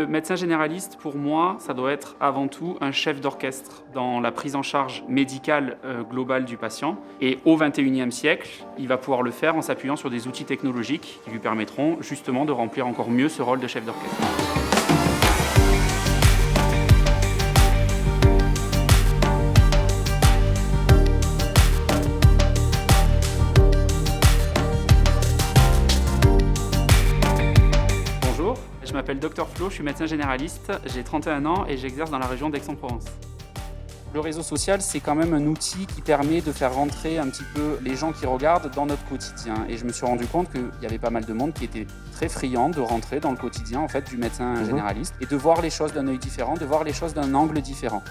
Le médecin généraliste, pour moi, ça doit être avant tout un chef d'orchestre dans la prise en charge médicale globale du patient. Et au XXIe siècle, il va pouvoir le faire en s'appuyant sur des outils technologiques qui lui permettront justement de remplir encore mieux ce rôle de chef d'orchestre. Bonjour, je m'appelle Dr Flo, je suis médecin généraliste, j'ai 31 ans et j'exerce dans la région d'Aix-en-Provence. Le réseau social, c'est quand même un outil qui permet de faire rentrer un petit peu les gens qui regardent dans notre quotidien. Et je me suis rendu compte qu'il y avait pas mal de monde qui était très friand de rentrer dans le quotidien en fait, du médecin généraliste et de voir les choses d'un œil différent, de voir les choses d'un angle différent.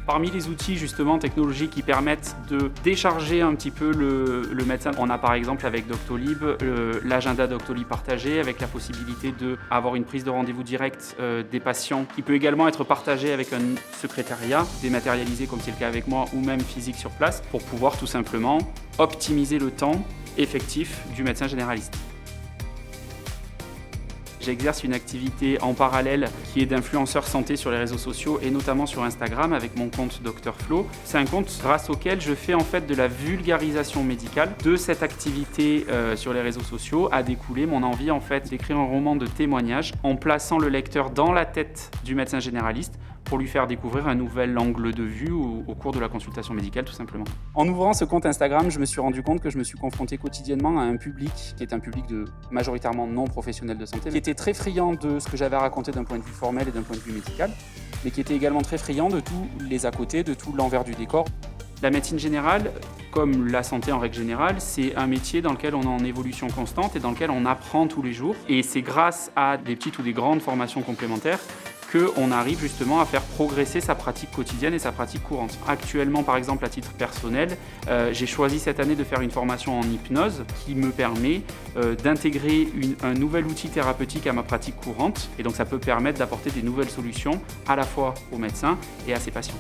Parmi les outils justement technologiques qui permettent de décharger un petit peu le médecin, on a par exemple avec Doctolib l'agenda Doctolib partagé avec la possibilité d'avoir une prise de rendez-vous directe des patients qui peut également être partagée avec un secrétariat dématérialisé comme c'est le cas avec moi ou même physique sur place pour pouvoir tout simplement optimiser le temps effectif du médecin généraliste. J'exerce une activité en parallèle qui est d'influenceur santé sur les réseaux sociaux et notamment sur Instagram avec mon compte Dr Flo. C'est un compte grâce auquel je fais en fait de la vulgarisation médicale. De cette activité sur les réseaux sociaux a découlé mon envie en fait d'écrire un roman de témoignage en plaçant le lecteur dans la tête du médecin généraliste pour lui faire découvrir un nouvel angle de vue au cours de la consultation médicale tout simplement. En ouvrant ce compte Instagram, je me suis rendu compte que je me suis confronté quotidiennement à un public qui est un public majoritairement non professionnel de santé, qui était très friand de ce que j'avais à raconter d'un point de vue formel et d'un point de vue médical, mais qui était également très friand de tous les à côté, de tout l'envers du décor. La médecine générale, comme la santé en règle générale, c'est un métier dans lequel on est en évolution constante et dans lequel on apprend tous les jours. Et c'est grâce à des petites ou des grandes formations complémentaires qu'on arrive justement à faire progresser sa pratique quotidienne et sa pratique courante. Actuellement, par exemple, à titre personnel, j'ai choisi cette année de faire une formation en hypnose qui me permet d'intégrer un nouvel outil thérapeutique à ma pratique courante. Et donc ça peut permettre d'apporter des nouvelles solutions à la fois aux médecins et à ses patients.